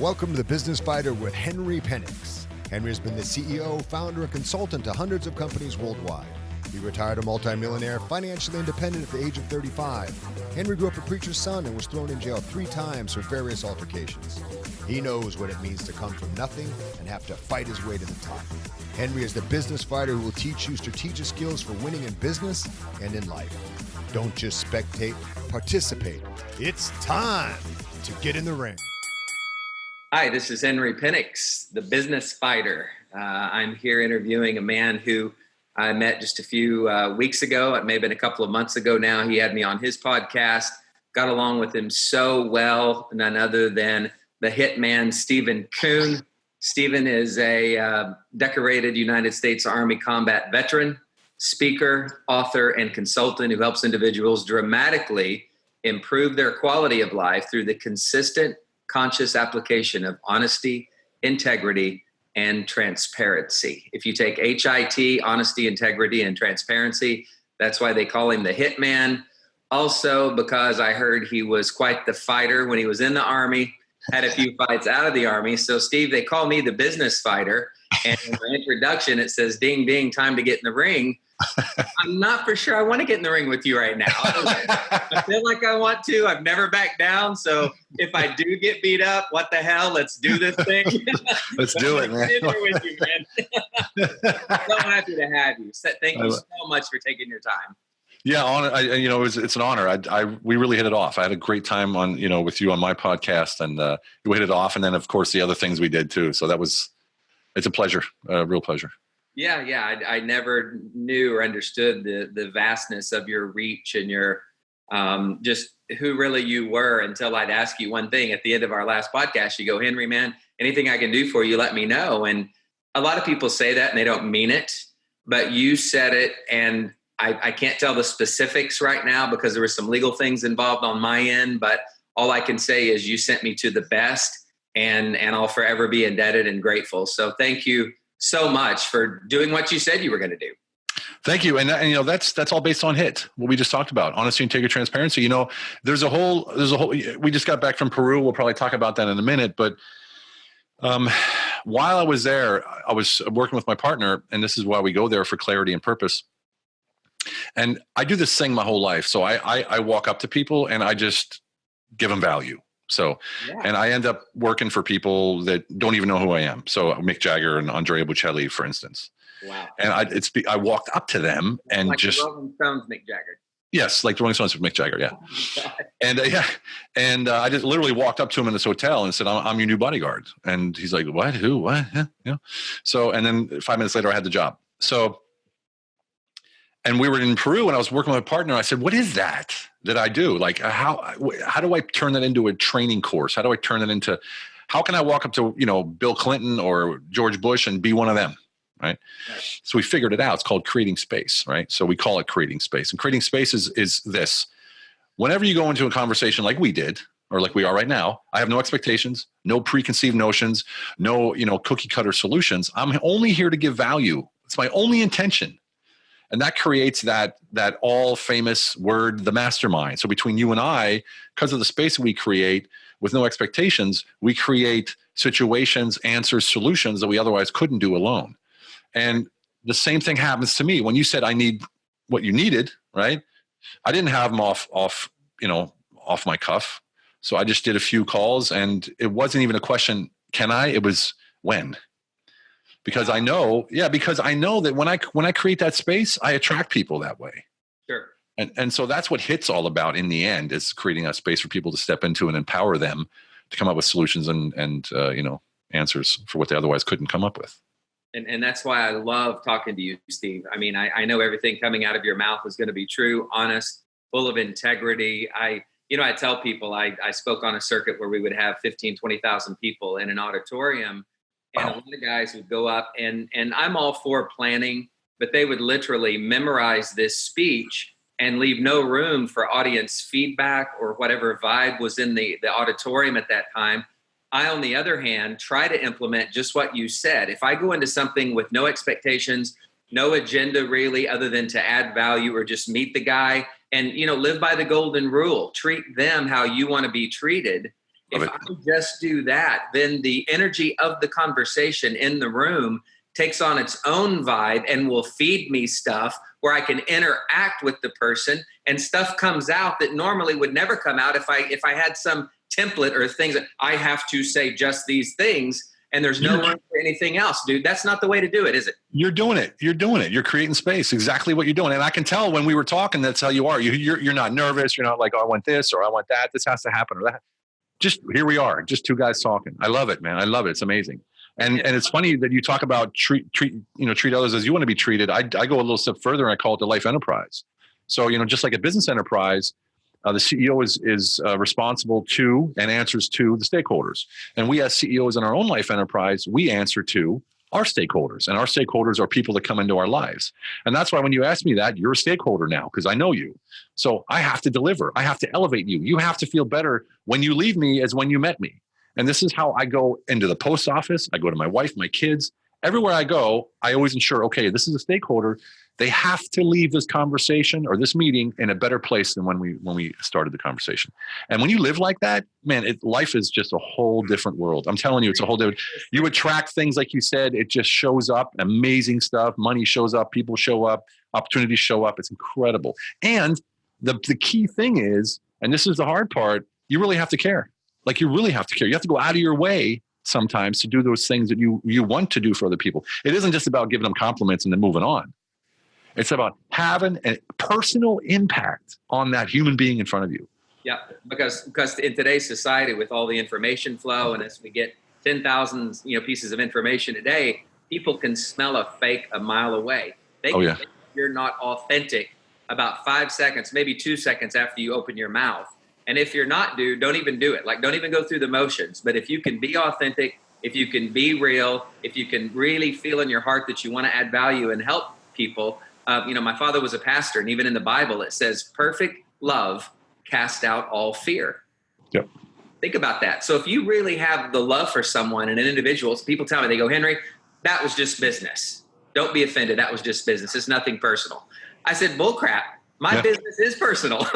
Welcome to The Business Fighter with Henry Penix. Henry has been the CEO, founder, and consultant to hundreds of companies worldwide. He retired a multimillionaire, financially independent at the age of 35. Henry grew up a preacher's son and was thrown in jail 3 times for various altercations. He knows what it means to come from nothing and have to fight his way to the top. Henry is the business fighter who will teach you strategic skills for winning in business and in life. Don't just spectate, participate. It's time to get in the ring. Hi, this is Henry Penix, the business fighter. I'm here interviewing a man who I met just a few weeks ago. It may have been a couple of months ago now. He had me on his podcast, got along with him so well, none other than the hitman, Stephen Kuhn. Stephen is a decorated United States Army combat veteran, speaker, author, and consultant who helps individuals dramatically improve their quality of life through the consistent, conscious application of honesty, integrity, and transparency. If you take HIT, honesty, integrity, and transparency, that's why they call him the hitman. Also, because I heard he was quite the fighter when he was in the Army, had a few fights out of the Army. So, Steve, they call me the business fighter. And in my introduction, it says, ding, ding, time to get in the ring. I'm not for sure I want to get in the ring with you right now. I feel like I want to. I've never backed down. So if I do get beat up, what the hell? Let's do this thing. Let's do it, man. With you, man. So happy to have you. Thank you so much for taking your time. Yeah, it's an honor. We really hit it off. I had a great time with you on my podcast, and we hit it off. And then, of course, the other things we did too. So it's a pleasure, a real pleasure. Yeah. I never knew or understood the vastness of your reach and your just who really you were until I'd ask you one thing at the end of our last podcast. You go, Henry, man, anything I can do for you, let me know. And a lot of people say that and they don't mean it, but you said it. And I can't tell the specifics right now because there were some legal things involved on my end, but all I can say is you sent me to the best, and I'll forever be indebted and grateful. So thank you so much for doing what you said you were going to do. Thank you. And that's all based on HIT, what we just talked about, honesty, integrity, transparency. There's a whole, we just got back from Peru. We'll probably talk about that in a minute, but while I was there, I was working with my partner, and this is why we go there, for clarity and purpose. And I do this thing my whole life. So I walk up to people and I just give them value. So, yeah. And I end up working for people that don't even know who I am. So Mick Jagger and Andrea Bocelli, for instance. Wow. And I walked up to them and like just. The Rolling Stones, Mick Jagger. Yes, like the Rolling Stones with Mick Jagger, yeah. And I just literally walked up to him in this hotel and said, I'm your new bodyguard. And he's like, what? Who? What? Yeah. So, and then 5 minutes later, I had the job. So, and we were in Peru, and I was working with a partner. I said, what is that I do? Like, how do I turn that into a training course? How do I turn it into, how can I walk up to, Bill Clinton or George Bush and be one of them? Right. So we figured it out. It's called creating space. Right. So we call it creating space, and creating space is this. Whenever you go into a conversation like we did, or like we are right now, I have no expectations, no preconceived notions, no, cookie cutter solutions. I'm only here to give value. It's my only intention. And that creates that all famous word, the mastermind. So between you and I, because of the space we create with no expectations, we create situations, answers, solutions that we otherwise couldn't do alone. And the same thing happens to me. When you said I need what you needed, right? I didn't have them off my cuff. So I just did a few calls, and it wasn't even a question, can I? It was when. Because I know that when I create that space, I attract people that way. Sure. And so that's what HIT's all about in the end, is creating a space for people to step into and empower them to come up with solutions and answers for what they otherwise couldn't come up with. And that's why I love talking to you, Steve. I mean, I know everything coming out of your mouth is going to be true, honest, full of integrity. I tell people I spoke on a circuit where we would have 15, 20,000 people in an auditorium. And a lot of guys would go up, and I'm all for planning, but they would literally memorize this speech and leave no room for audience feedback or whatever vibe was in the auditorium at that time. I, on the other hand, try to implement just what you said. If I go into something with no expectations, no agenda really other than to add value or just meet the guy and, live by the golden rule, treat them how you want to be treated. If I just do that, then the energy of the conversation in the room takes on its own vibe and will feed me stuff where I can interact with the person, and stuff comes out that normally would never come out if I had some template or things that I have to say just these things and there's no room for anything else, dude. That's not the way to do it, is it? You're doing it. You're doing it. You're creating space. Exactly what you're doing. And I can tell when we were talking, that's how you are. You're not nervous. You're not like, oh, I want this or I want that. This has to happen or that. Just here we are, just two guys talking. I love it, man. I love it. It's amazing. And it's funny that you talk about treat others as you want to be treated. I go a little step further and I call it the life enterprise. So, just like a business enterprise, the CEO is responsible to and answers to the stakeholders. And we as CEOs in our own life enterprise, we answer to our stakeholders. And our stakeholders are people that come into our lives. And that's why when you ask me that, you're a stakeholder now because I know you. So I have to deliver. I have to elevate you. You have to feel better when you leave me as when you met me. And this is how I go into the post office. I go to my wife, my kids. Everywhere I go, I always ensure, okay, this is a stakeholder. They have to leave this conversation or this meeting in a better place than when we started the conversation. And when you live like that, man, life is just a whole different world. I'm telling you, it's a whole different. You attract things like you said. It just shows up. Amazing stuff. Money shows up. People show up. Opportunities show up. It's incredible. And the key thing is, and this is the hard part, you really have to care. Like you really have to care. You have to go out of your way sometimes to do those things that you want to do for other people. It isn't just about giving them compliments and then moving on. It's about having a personal impact on that human being in front of you. Yeah, because in today's society, with all the information flow, and as we get 10,000 pieces of information a day, people can smell a fake a mile away. They can think you're not authentic about 5 seconds, maybe 2 seconds after you open your mouth. And if you're not, dude, don't even do it. Like, don't even go through the motions. But if you can be authentic, if you can be real, if you can really feel in your heart that you want to add value and help people. My father was a pastor, and even in the Bible, it says perfect love cast out all fear. Yep. Think about that. So if you really have the love for someone and an individual, people tell me, they go, Henry, that was just business. Don't be offended. That was just business. It's nothing personal. I said, bull crap. My business is personal.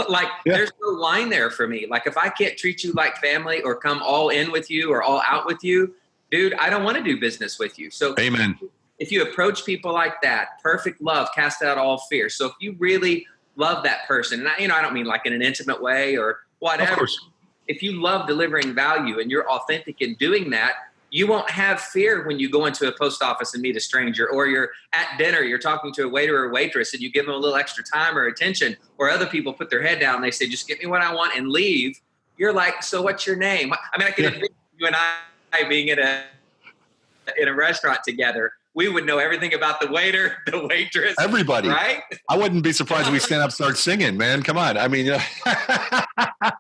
There's no line there for me. Like, if I can't treat you like family or come all in with you or all out with you, dude, I don't want to do business with you. So amen. If you approach people like that, perfect love cast out all fear. So if you really love that person, and I don't mean like in an intimate way or whatever. Of course. If you love delivering value and you're authentic in doing that, you won't have fear when you go into a post office and meet a stranger, or you're at dinner, you're talking to a waiter or waitress and you give them a little extra time or attention, or other people put their head down and they say, just get me what I want and leave. You're like, so what's your name? I mean, I can envision you and I being in a restaurant together. We would know everything about the waiter, the waitress. Everybody. Right? I wouldn't be surprised if we stand up and start singing, man. Come on. I mean, I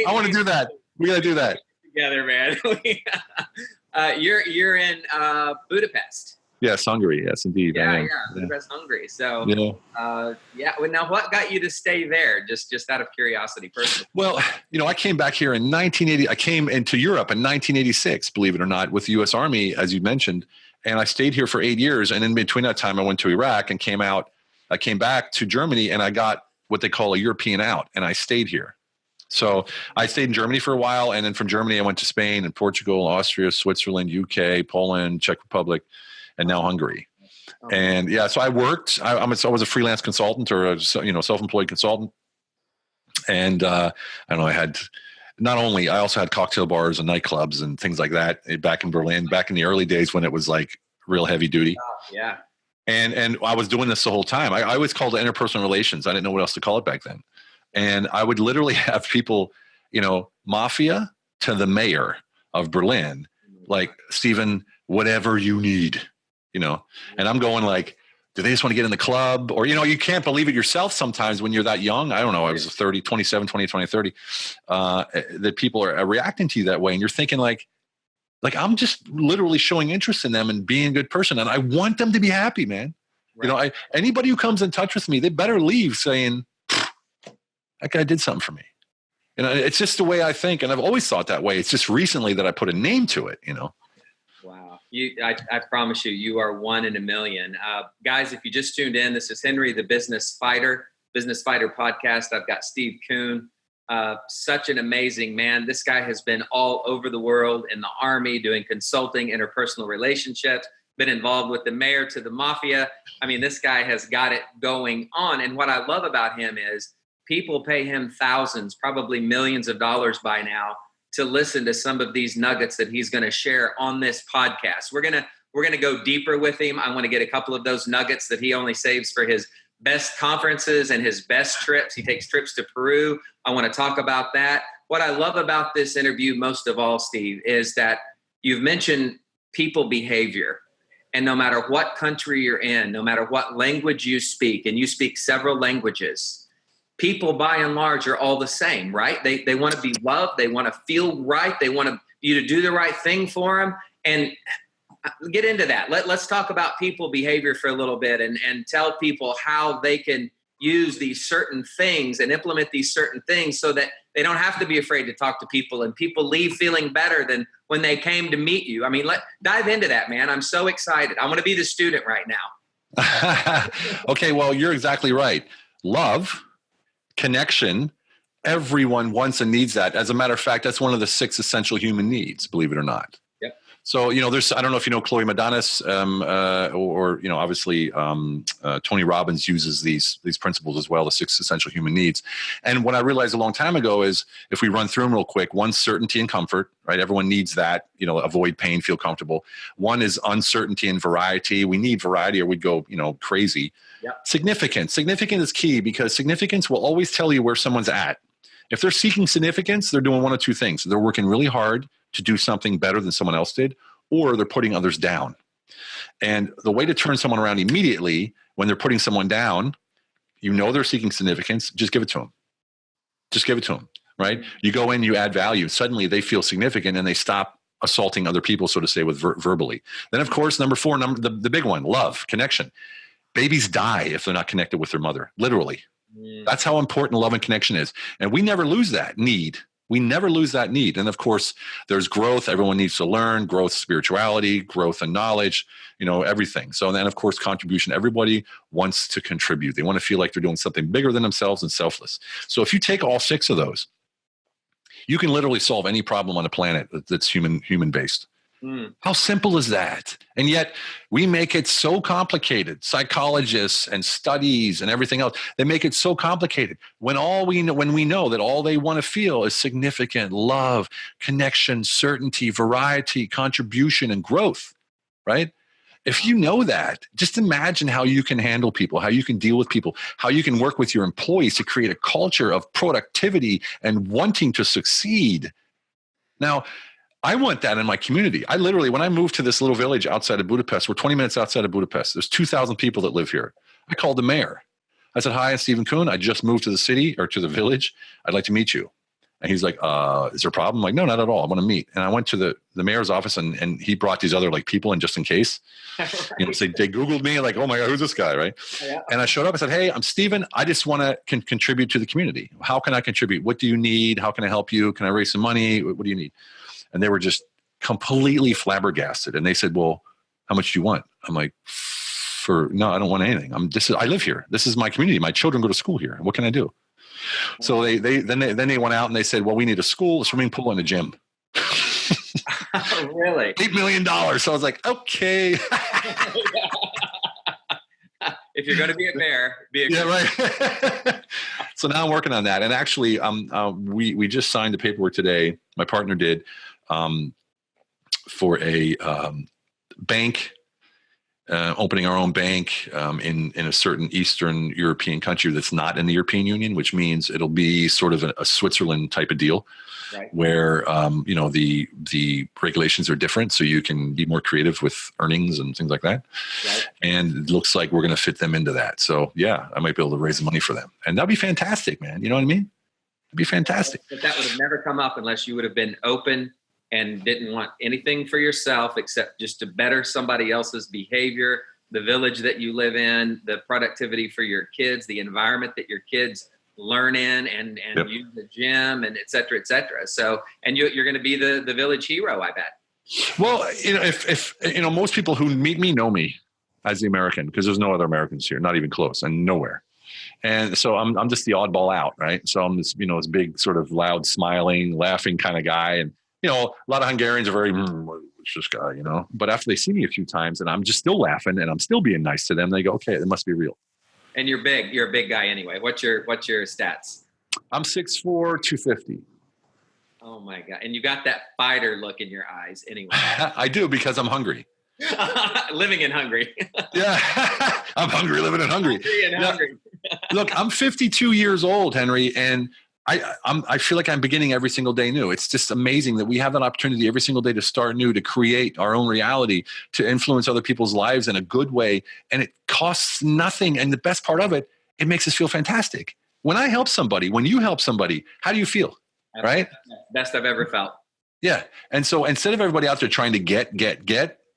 want to do that. We got to do that. Together, man. You're in Budapest. Yes, Hungary. Yes, indeed. Yeah, Budapest, Hungary. So, Well, now what got you to stay there? Just out of curiosity, personally. Well, I came back here in 1980. I came into Europe in 1986, believe it or not, with the U.S. Army, as you mentioned. And I stayed here for 8 years. And in between that time, I went to Iraq and came out. I came back to Germany and I got what they call a European out. And I stayed here. So I stayed in Germany for a while. And then from Germany, I went to Spain and Portugal, Austria, Switzerland, UK, Poland, Czech Republic, and now Hungary. And so I worked. I was a freelance consultant or a self-employed consultant. And I had I also had cocktail bars and nightclubs and things like that back in Berlin, back in the early days when it was like real heavy duty. Yeah. And I was doing this the whole time. I always called it interpersonal relations. I didn't know what else to call it back then. And I would literally have people, mafia to the mayor of Berlin, like, Stephen, whatever you need, and I'm going like, do they just want to get in the club? Or, you can't believe it yourself sometimes when you're that young. I don't know. I was 27, 20, 30, that people are reacting to you that way. And you're thinking like I'm just literally showing interest in them and being a good person. And I want them to be happy, man. Right. Anybody who comes in touch with me, they better leave saying, that guy did something for me. It's just the way I think. And I've always thought that way. It's just recently that I put a name to it, Wow. I promise you are one in a million. Guys, if you just tuned in, this is Henry, the Business Fighter podcast. I've got Steve Kuhn, Such an amazing man. This guy has been all over the world in the Army doing consulting, interpersonal relationships, been involved with the mayor to the mafia. I mean, this guy has got it going on. And what I love about him is people pay him thousands, probably millions of dollars by now to listen to some of these nuggets that he's going to share on this podcast. We're going to go deeper with him. I want to get a couple of those nuggets that he only saves for his best conferences and his best trips. He takes trips to Peru. I want to talk about that. What I love about this interview most of all, Steve, is that you've mentioned people behavior. And no matter what country you're in, no matter what language you speak, and you speak several languages, people by and large are all the same, right? They want to be loved. They want to feel right. They want you to do the right thing for them. And get into that. Let's talk about people behavior for a little bit and tell people how they can use these certain things and implement these certain things so that they don't have to be afraid to talk to people and people leave feeling better than when they came to meet you. I mean, dive into that, man. I'm so excited. I want to be the student right now. Okay, well, you're exactly right. Love, connection, everyone wants and needs that. As a matter of fact, that's one of the 6 essential human needs, believe it or not. So, I don't know if you know Chloe Madanis, or obviously Tony Robbins uses these principles as well, the 6 essential human needs. And what I realized a long time ago is if we run through them real quick, 1, certainty and comfort, right? Everyone needs that, avoid pain, feel comfortable. 1 is uncertainty and variety. We need variety or we'd go, crazy. Yep. Significance. Significance is key because significance will always tell you where someone's at. If they're seeking significance, they're doing one of 2 things. They're working really hard to do something better than someone else did, or they're putting others down. And the way to turn someone around immediately when they're putting someone down, they're seeking significance, just give it to them. Just give it to them, right? You go in, you add value. Suddenly they feel significant and they stop assaulting other people, so to say, with verbally. Then, of course, number 4, the big one, love, connection. Babies die if they're not connected with their mother, literally. That's how important love and connection is. And we never lose that need. We never lose that need. And of course, there's growth. Everyone needs to learn, growth, spirituality, growth and knowledge, everything. So then, of course, contribution. Everybody wants to contribute. They want to feel like they're doing something bigger than themselves and selfless. So if you take all 6 of those, you can literally solve any problem on the planet that's human-based. How simple is that? And yet we make it so complicated. Psychologists and studies and everything else, they make it so complicated when we know that all they want to feel is significant love, connection, certainty, variety, contribution, and growth, right? If you know that, just imagine how you can handle people, how you can deal with people, how you can work with your employees to create a culture of productivity and wanting to succeed. Now, I want that in my community. I literally, when I moved to this little village outside of Budapest, we're 20 minutes outside of Budapest. There's 2,000 people that live here. I called the mayor. I said, "Hi, I'm Stephen Kuhn. I just moved to the city or to the village. I'd like to meet you." And he's like, "Is there a problem?" I'm like, "No, not at all. I want to meet." And I went to the mayor's office and he brought these other people in just in case. So they Googled me like, "Oh my God, who's this guy?" Right. Yeah. And I showed up. I said, "Hey, I'm Stephen. I just want to contribute to the community. How can I contribute? What do you need? How can I help you? Can I raise some money? What do you need?" And they were just completely flabbergasted. And they said, "Well, how much do you want?" I'm like, "No, I don't want anything. I live here. This is my community. My children go to school here. What can I do?" So they went out and they said, "Well, we need a school, a swimming pool, and a gym." Really? $8 million. So I was like, okay. If you're going to be a bear, be a yeah, right. So now I'm working on that. And actually, we just signed the paperwork today. My partner did, for a bank, opening our own bank in a certain Eastern European country that's not in the European Union, which means it'll be sort of a Switzerland type of deal, right, where the regulations are different, so you can be more creative with earnings and things like that. Right. And it looks like we're going to fit them into that. So yeah, I might be able to raise the money for them, and that'd be fantastic, man. You know what I mean? It'd be fantastic. But that would have never come up unless you would have been open and didn't want anything for yourself except just to better somebody else's behavior, the village that you live in, the productivity for your kids, the environment that your kids learn in, and yep, use the gym, and et cetera, et cetera. So, and you're going to be the village hero, I bet. Well, if most people who meet me know me as the American, because there's no other Americans here, not even close, and nowhere. And so I'm just the oddball out, right? So I'm this, this big sort of loud, smiling, laughing kind of guy. And, a lot of Hungarians are very, what's this guy, but after they see me a few times and I'm just still laughing and I'm still being nice to them, they go, okay, it must be real. And you're big. You're a big guy anyway. What's your stats? I'm 6'4", 250. Oh my God. And you got that fighter look in your eyes anyway. I do, because I'm hungry. Living in Hungary. Yeah. I'm hungry, living in Hungary. Hungry. Look, I'm 52 years old, Henry, and I feel like I'm beginning every single day new. It's just amazing that we have that opportunity every single day to start new, to create our own reality, to influence other people's lives in a good way. And it costs nothing. And the best part of it, it makes us feel fantastic. When I help somebody, when you help somebody, how do you feel? Right? Best I've ever felt. Yeah. And so instead of everybody out there trying to get,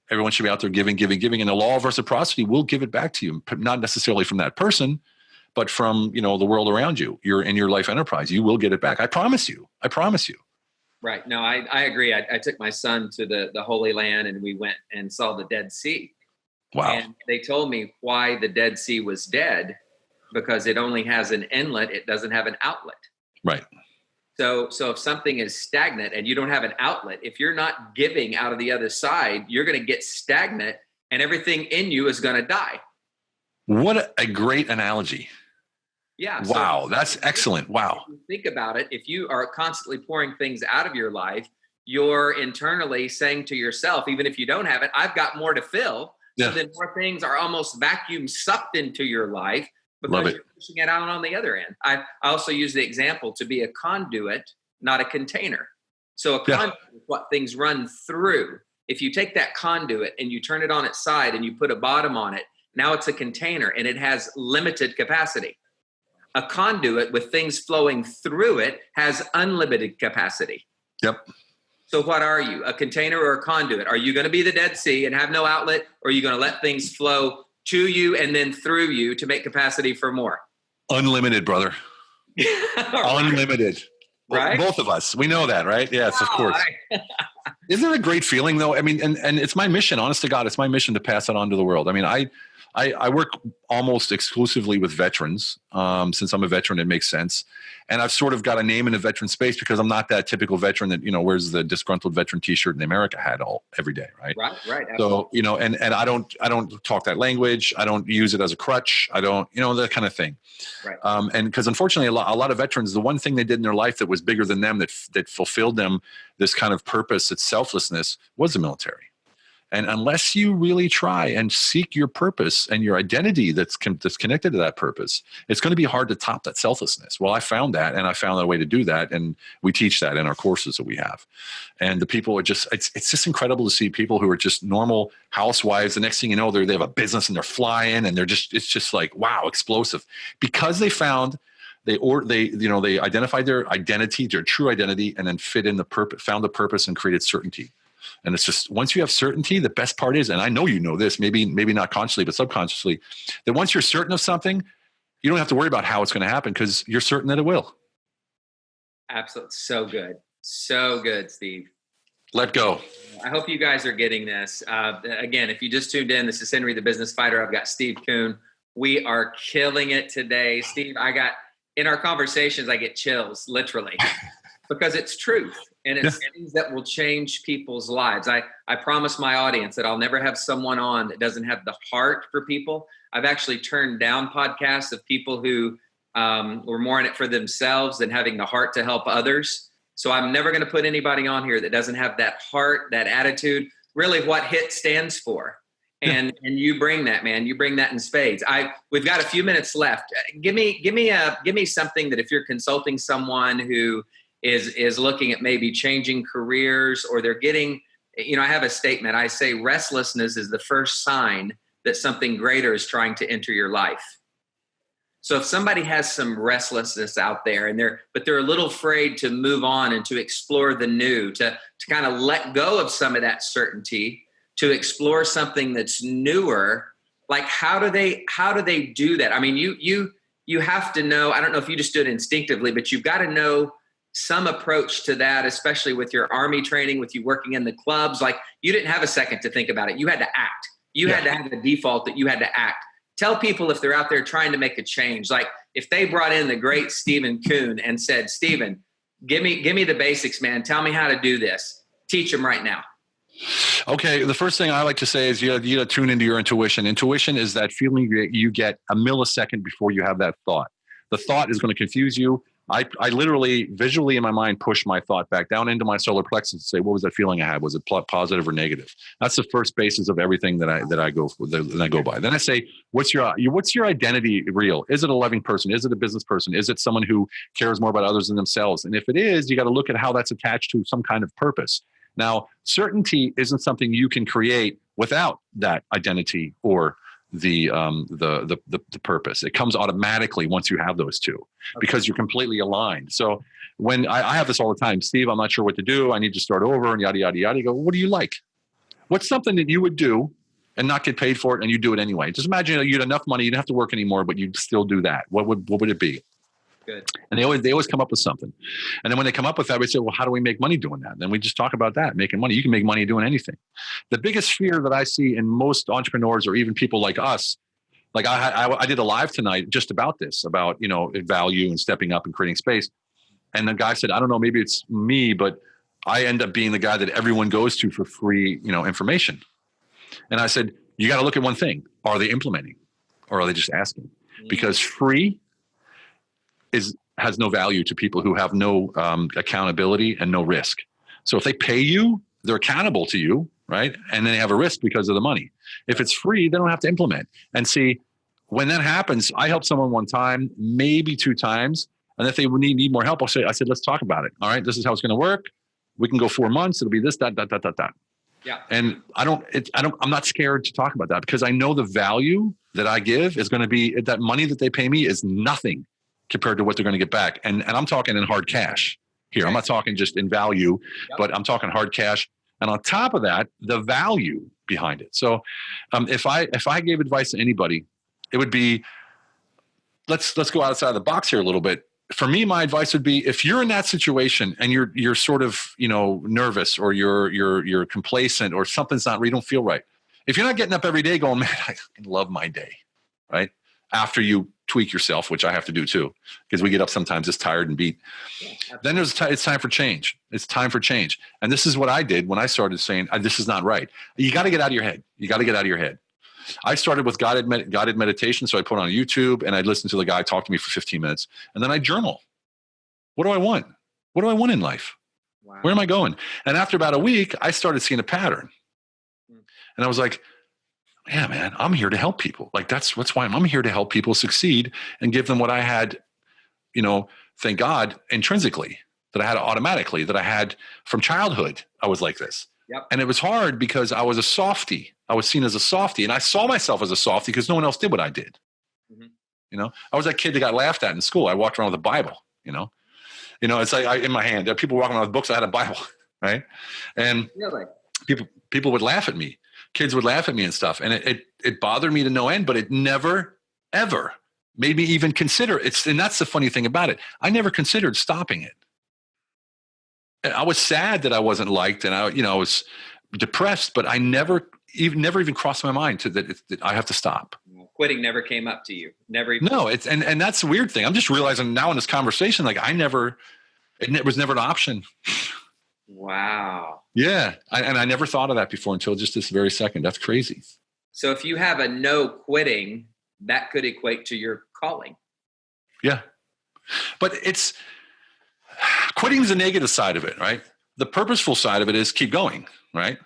everyone should be out there giving. And the law of reciprocity will give it back to you, not necessarily from that person, but from, the world around you. You're in your life enterprise. You will get it back. I promise you. Right. No, I agree. I took my son to the Holy Land and we went and saw the Dead Sea. Wow. And they told me why the Dead Sea was dead, because it only has an inlet. It doesn't have an outlet. Right. So if something is stagnant and you don't have an outlet, if you're not giving out of the other side, you're going to get stagnant and everything in you is going to die. What a great analogy. Yeah. Wow. So that's excellent. Wow. If you think about it. If you are constantly pouring things out of your life, you're internally saying to yourself, even if you don't have it, I've got more to fill. Yeah. So then more things are almost vacuum sucked into your life, because you're pushing it out on the other end. I also use the example to be a conduit, not a container. So a conduit is what things run through. If you take that conduit and you turn it on its side and you put a bottom on it, now it's a container and it has limited capacity. A conduit with things flowing through it has unlimited capacity. Yep. So what are you, a container or a conduit? Are you going to be the Dead Sea and have no outlet, or are you going to let things flow to you and then through you to make capacity for more? Unlimited, brother. Unlimited. Right? Both of us. We know that, right? Yes, of course. Isn't it a great feeling, though? I mean, and it's my mission, honest to God, it's my mission to pass it on to the world. I mean, I work almost exclusively with veterans. Since I'm a veteran, it makes sense. And I've sort of got a name in the veteran space because I'm not that typical veteran that, wears the disgruntled veteran t-shirt and the America hat every day. Right. Right. Absolutely. So, and I don't talk that language. I don't use it as a crutch. I don't, that kind of thing. Right. And because unfortunately, a lot of veterans, the one thing they did in their life that was bigger than them, that fulfilled them this kind of purpose, its selflessness, was the military. And unless you really try and seek your purpose and your identity that's connected to that purpose, it's going to be hard to top that selflessness. Well, I found that, and I found a way to do that, and we teach that in our courses that we have. And the people are it's just incredible to see people who are just normal housewives. The next thing you know, they have a business and they're flying, and it's just like, wow, explosive, because they found. They identified their identity, their true identity, and then found the purpose and created certainty. And it's just, once you have certainty, the best part is, and I know you know this, maybe not consciously, but subconsciously, that once you're certain of something, you don't have to worry about how it's going to happen because you're certain that it will. Absolutely. So good. So good, Steve. Let go. I hope you guys are getting this. Again, if you just tuned in, this is Henry, the Business Fighter. I've got Steve Kuhn. We are killing it today. Steve, in our conversations, I get chills, literally, because it's truth. And it's things that will change people's lives. I promise my audience that I'll never have someone on that doesn't have the heart for people. I've actually turned down podcasts of people who were more in it for themselves than having the heart to help others. So I'm never going to put anybody on here that doesn't have that heart, that attitude, really what HIT stands for. And you bring that, man. You bring that in spades. We've got a few minutes left. Give me something that if you're consulting someone who is looking at maybe changing careers, or they're getting, I have a statement. I say restlessness is the first sign that something greater is trying to enter your life. So if somebody has some restlessness out there but they're a little afraid to move on and to explore the new, to kind of let go of some of that certainty, to explore something that's newer, like how do they do that? I mean, you have to know, I don't know if you just do it instinctively, but you've got to know some approach to that, especially with your Army training, with you working in the clubs. Like, you didn't have a second to think about it. You had to act. You had to have the default that you had to act. tell people if they're out there trying to make a change, like if they brought in the great Stephen Kuhn and said, Stephen, give me the basics, man. Tell me how to do this. Teach them right now. Okay. The first thing I like to say is you got to tune into your intuition. Intuition is that feeling you get a millisecond before you have that thought. The thought is going to confuse you. I literally visually in my mind push my thought back down into my solar plexus and say, what was that feeling I had? Was it positive or negative? That's the first basis of everything that I go for, that I go by. Then I say, what's your identity real? Is it a loving person? Is it a business person? Is it someone who cares more about others than themselves? And if it is, you got to look at how that's attached to some kind of purpose. Now, certainty isn't something you can create without that identity or the purpose. It comes automatically once you have those two, because you're completely aligned. So when I have this all the time, Steve, I'm not sure what to do. I need to start over and yada, yada, yada. You go, what do you like? What's something that you would do and not get paid for it and you do it anyway? Just imagine you had enough money, you didn't have to work anymore, but you'd still do that. What would it be? Good. And they always come up with something. And then when they come up with that, we say, well, how do we make money doing that? And then we just talk about that, making money. You can make money doing anything. The biggest fear that I see in most entrepreneurs or even people like us, like I did a live tonight just about this, about, value and stepping up and creating space. And the guy said, I don't know, maybe it's me, but I end up being the guy that everyone goes to for free, information. And I said, you got to look at one thing. Are they implementing or are they just asking? Because free has no value to people who have no accountability and no risk. So if they pay you, they're accountable to you, right? And then they have a risk because of the money. If it's free, they don't have to implement. And see, when that happens, I helped someone one time, maybe 2 times. And if they need more help, I said, let's talk about it. All right, this is how it's going to work. We can go 4 months. It'll be this, that. Yeah. And I'm not scared to talk about that because I know the value that I give is going to be that money that they pay me is nothing compared to what they're going to get back. And I'm talking in hard cash here. I'm not talking just in value, but I'm talking hard cash. And on top of that, the value behind it. So if I gave advice to anybody, it would be, let's go outside the box here a little bit. For me, my advice would be, if you're in that situation and you're sort of, nervous or you're complacent or something's not, you don't feel right. If you're not getting up every day going, man, I love my day, right? After you tweak yourself, which I have to do too, because we get up sometimes just tired and beat. Then it's time for change. It's time for change. And this is what I did when I started saying, this is not right. You got to get out of your head. You got to get out of your head. I started with guided meditation. So I put on YouTube and I'd listen to the guy talk to me for 15 minutes. And then I journal. What do I want? What do I want in life? Wow. Where am I going? And after about a week, I started seeing a pattern. And I was like, yeah, man, I'm here to help people. Like that's why I'm here to help people succeed and give them what I had, thank God, intrinsically, that I had automatically, that I had from childhood. I was like this. Yep. And it was hard because I was a softy. I was seen as a softy. And I saw myself as a softy because no one else did what I did. Mm-hmm. I was that kid that got laughed at in school. I walked around with a Bible, it's like in my hand. There are people walking around with books. I had a Bible, right? And really? People would laugh at me. Kids would laugh at me and stuff. And it bothered me to no end, but it never, ever made me even consider it. And that's the funny thing about it. I never considered stopping it. And I was sad that I wasn't liked and I was depressed, but I never even crossed my mind that I have to stop. Quitting never came up to you. Never even. No, and that's the weird thing. I'm just realizing now in this conversation, like it was never an option. Wow. Yeah. I never thought of that before until just this very second. That's crazy. So if you have a no quitting, that could equate to your calling. Yeah. But quitting is the negative side of it, right? The purposeful side of it is keep going, right?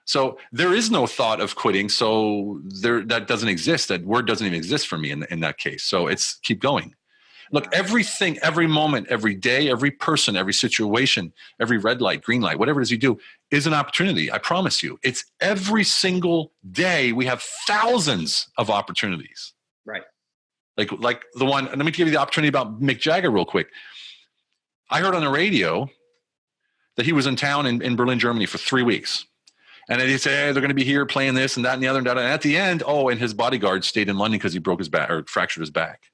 So there is no thought of quitting. So that doesn't exist. That word doesn't even exist for me in that case. So it's keep going. Look, everything, every moment, every day, every person, every situation, every red light, green light, whatever it is you do is an opportunity. I promise you. It's every single day we have thousands of opportunities. Right. Like the one, and let me give you the opportunity about Mick Jagger real quick. I heard on the radio that he was in town in Berlin, Germany for 3 weeks. And he said, hey, they're going to be here playing this and that and the other and that. And at the end, and his bodyguard stayed in London because he broke his back or fractured his back.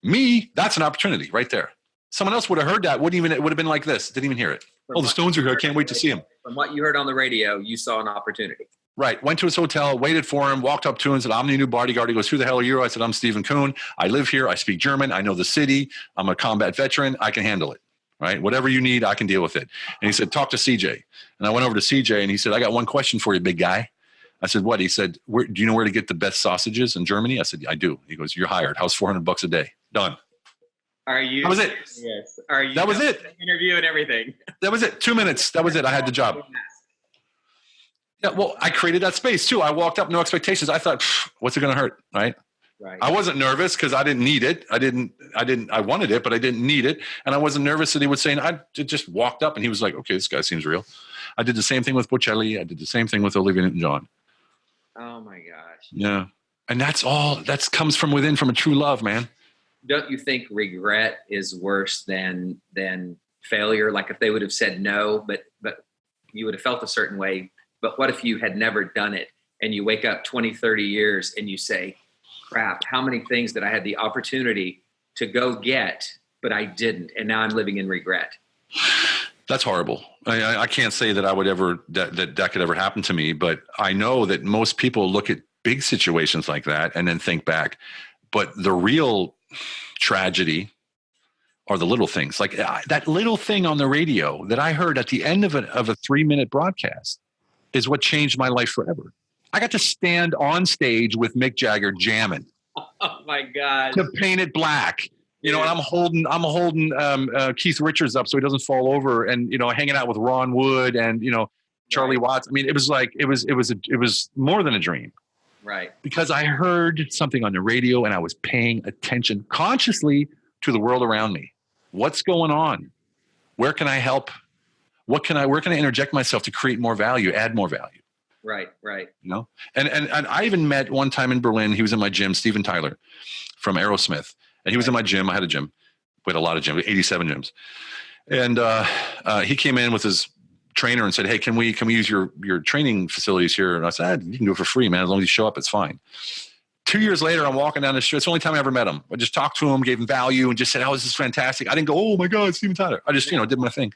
Me, that's an opportunity right there. Someone else would have heard that. It would have been like this. Didn't even hear it. The Stones are here. I can't wait to see them. From what you heard on the radio, you saw an opportunity. Right. Went to his hotel, waited for him, walked up to him and said, I'm the new bodyguard. He goes, who the hell are you? I said, I'm Stephen Kuhn. I live here. I speak German. I know the city. I'm a combat veteran. I can handle it. Right. Whatever you need, I can deal with it. And he said, talk to CJ. And I went over to CJ and he said, I got one question for you, big guy. I said, what? He said, do you know where to get the best sausages in Germany? I said, I do. He goes, you're hired. How's $400 a day? Done. Are you? That was it. Yes. Are you? That was it. Interview and everything. That was it. 2 minutes. That was it. I had the job. Yeah, well, I created that space too. I walked up, no expectations. I thought, what's it going to hurt, right? Right. I wasn't nervous because I didn't need it. I wanted it, but I didn't need it. And I wasn't nervous that he would say, and I just walked up and he was like, okay, this guy seems real. I did the same thing with Bocelli. I did the same thing with Olivia Newton-John. Oh my gosh. Yeah. And that's all, that comes from within, from a true love, man. Don't you think regret is worse than failure? Like if they would have said no, but you would have felt a certain way. But what if you had never done it and you wake up 20, 30 years and you say, crap, how many things that I had the opportunity to go get, but I didn't. And now I'm living in regret. That's horrible. I can't say that I would ever, that could ever happen to me, but I know that most people look at big situations like that and then think back. But the real tragedy are the little things, like that little thing on the radio that I heard at the end of a 3-minute broadcast is what changed my life forever. I got to stand on stage with Mick Jagger jamming. Oh my God. To Paint It Black. You know, and I'm holding Keith Richards up so he doesn't fall over, and hanging out with Ron Wood and Charlie Watts. I mean, it was like it was more than a dream. Right. Because I heard something on the radio and I was paying attention consciously to the world around me. What's going on? Where can I help? Where can I interject myself to create more value, add more value? Right. And I even met one time in Berlin. He was in my gym, Steven Tyler from Aerosmith. And he was in my gym. I had a gym. We had a lot of gyms, 87 gyms. And he came in with his trainer and said, hey, can we use your training facilities here? And I said, you can do it for free, man. As long as you show up, it's fine. 2 years later, I'm walking down the street. It's the only time I ever met him. I just talked to him, gave him value, and just said, oh, this is fantastic. I didn't go, oh my God, Steven Tyler. I just, did my thing.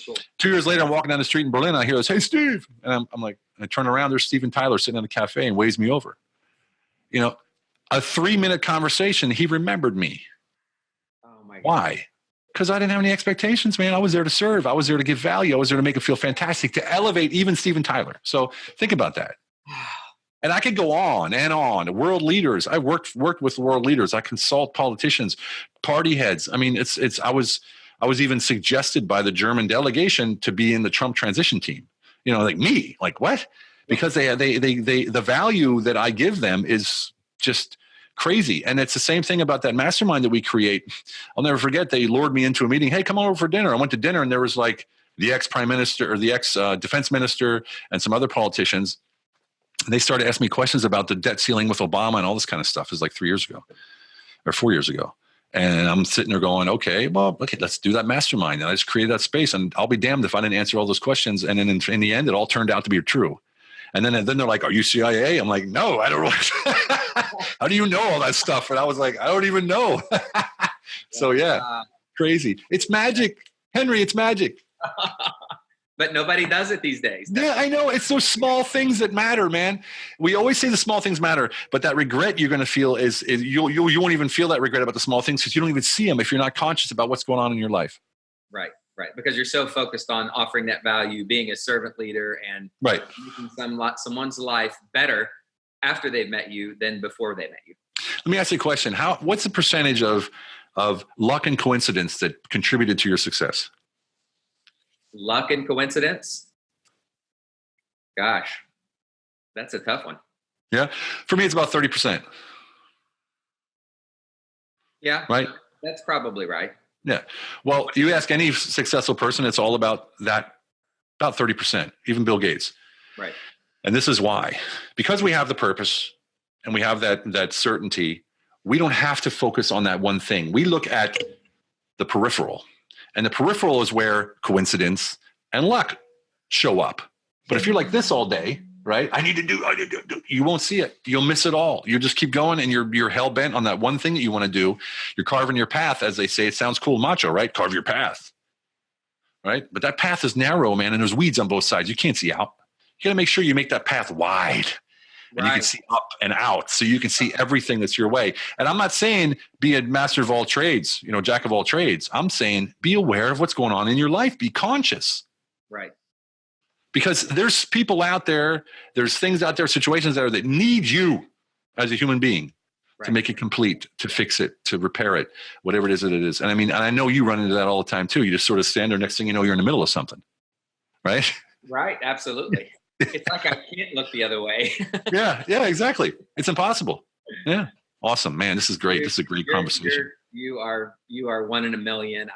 Cool. 2 years later, I'm walking down the street in Berlin. I hear this, hey, Steve. And I'm like, I turn around, there's Steven Tyler sitting in the cafe and waves me over. A 3-minute conversation, he remembered me. Oh my God. Why? Because I didn't have any expectations, man. I was there to serve. I was there to give value. I was there to make it feel fantastic, to elevate even Steven Tyler. So think about that. And I could go on and on. World leaders. I worked with world leaders. I consult politicians, party heads. I mean, I was even suggested by the German delegation to be in the Trump transition team. Like me, like what? Because they the value that I give them is just crazy. And it's the same thing about that mastermind that we create. I'll never forget. They lured me into a meeting. Hey, come over for dinner. I went to dinner and there was like the ex-prime minister or the ex-defense minister and some other politicians. And they started asking me questions about the debt ceiling with Obama and all this kind of stuff. It was like 3 years ago or 4 years ago. And I'm sitting there going, okay, let's do that mastermind. And I just created that space, and I'll be damned if I didn't answer all those questions. And then in the end, it all turned out to be true. And then they're like, are you CIA? I'm like, no, I don't know. How do you know all that stuff? And I was like, I don't even know. So yeah, crazy. It's magic. Henry, it's magic. But nobody does it these days. Yeah, I know. It's those small things that matter, man. We always say the small things matter, but that regret you're going to feel is you won't even feel that regret about the small things because you don't even see them if you're not conscious about what's going on in your life. Right. Because you're so focused on offering that value, being a servant leader, and making someone's life better after they've met you than before they met you. Let me ask you a question. What's the percentage of luck and coincidence that contributed to your success? Luck and coincidence? Gosh, that's a tough one. Yeah. For me, it's about 30%. Yeah. Right? That's probably right. Yeah. Well, you ask any successful person, it's all about that, about 30%, even Bill Gates. Right. And this is why. Because we have the purpose and we have that certainty, we don't have to focus on that one thing. We look at the peripheral. And the peripheral is where coincidence and luck show up. But if you're like this all day, right? I need to do, you won't see it. You'll miss it all. You just keep going and you're hell bent on that one thing that you want to do. You're carving your path, as they say. It sounds cool, macho, right? Carve your path, right? But that path is narrow, man, and there's weeds on both sides. You can't see out. got to make sure you make that path wide. And you can see up and out, so you can see everything that's your way. And I'm not saying be a master of all trades, jack of all trades. I'm saying be aware of what's going on in your life. Be conscious. Right. Because there's people out there, there's things out there, situations out there that need you as a human being to make it complete, to fix it, to repair it, whatever it is that it is. And and I know you run into that all the time too. You just sort of stand there, next thing you know, you're in the middle of something. Right? Right. Absolutely. It's like I can't look the other way. Yeah, exactly. It's impossible. Yeah. Awesome, man. This is great. This is a great conversation. You are 1 in a million.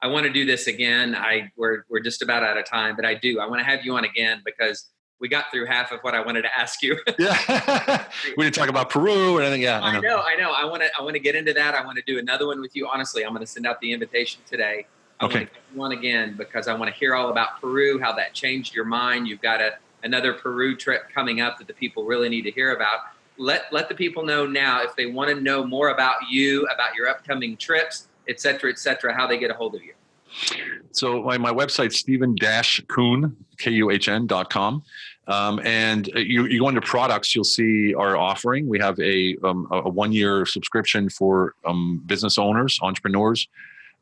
I want to do this again. We're just about out of time, but I want to have you on again because we got through half of what I wanted to ask you. Yeah. We didn't talk about Peru or anything. Yeah. I know. I want to get into that. I want to do another one with you. Honestly, I'm going to send out the invitation today. I want to get one again because I want to hear all about Peru, how that changed your mind. You've got another Peru trip coming up that the people really need to hear about. Let the people know now if they want to know more about you, about your upcoming trips, et cetera, how they get a hold of you. So my website's Stephen-Kuhn, Kuhn.com. And you go into products, you'll see our offering. We have a 1-year subscription for business owners, entrepreneurs.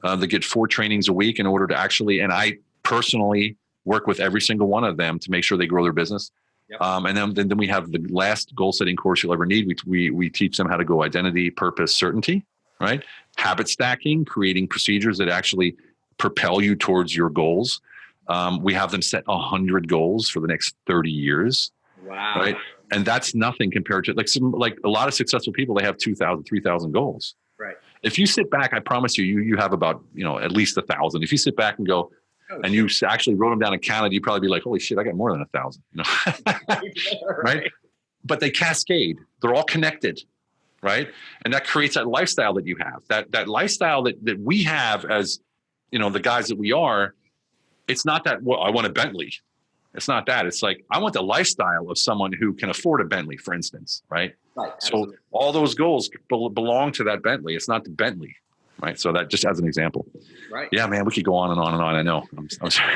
They get 4 trainings a week in order to actually, and I personally work with every single one of them to make sure they grow their business. Yep. And then we have the last goal setting course you'll ever need. We teach them how to go identity, purpose, certainty, right? Habit stacking, creating procedures that actually propel you towards your goals. We have them set 100 goals for the next 30 years. Wow. Right. And that's nothing compared to like a lot of successful people, they have 2,000, 3,000 goals. Right. If you sit back, I promise you have about, at least 1,000. If you sit back and go, you actually wrote them down and counted, you'd probably be like, holy shit, I got more than 1,000, right? But they cascade. They're all connected, right? And that creates that lifestyle that you have, that lifestyle that we have as, the guys that we are. It's not that, well, I want a Bentley. It's not that. It's like, I want the lifestyle of someone who can afford a Bentley, for instance, right? Right. So all those goals belong to that Bentley. It's not the Bentley. Right. So that just as an example. Right. Yeah, man, we could go on and on and on. I know. I'm sorry.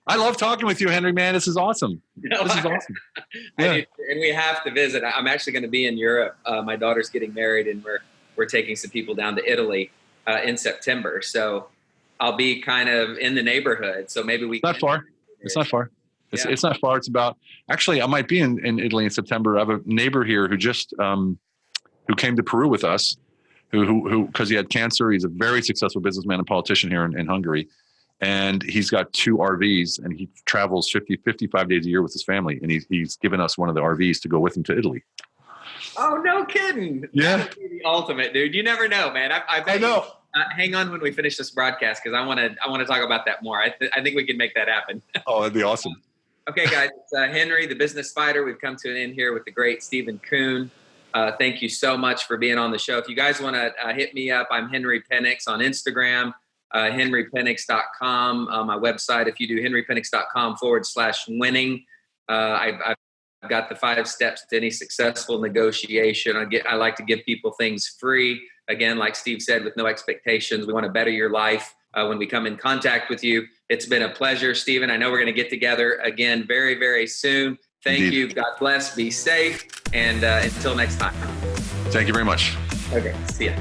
I love talking with you, Henry, man. This is awesome. This is awesome. Yeah. And we have to visit. I'm actually going to be in Europe. My daughter's getting married and we're taking some people down to Italy in September. So I'll be kind of in the neighborhood. So maybe we It's not far. It's not far. It's not far. It's about, actually, I might be in Italy in September. I have a neighbor here who just, who came to Peru with us. Who, because he had cancer, he's a very successful businessman and politician here in Hungary. And he's got 2 RVs and he travels 55 days a year with his family. And he's given us one of the RVs to go with him to Italy. Oh, no kidding. Yeah. That would be the ultimate, dude. You never know, man. I know. Hang on when we finish this broadcast because I want to talk about that more. I think we can make that happen. Oh, that'd be awesome. Okay, guys. It's Henry, the business fighter. We've come to an end here with the great Stephen Kuhn. Thank you so much for being on the show. If you guys want to hit me up, I'm Henry Penix on Instagram, henrypenix.com, my website. If you do henrypenix.com/winning, I've got the 5 steps to any successful negotiation. I like to give people things free. Again, like Steve said, with no expectations. We want to better your life when we come in contact with you. It's been a pleasure, Stephen. I know we're going to get together again very, very soon. Thank you. God bless. Be safe. And until next time. Thank you very much. Okay. See ya.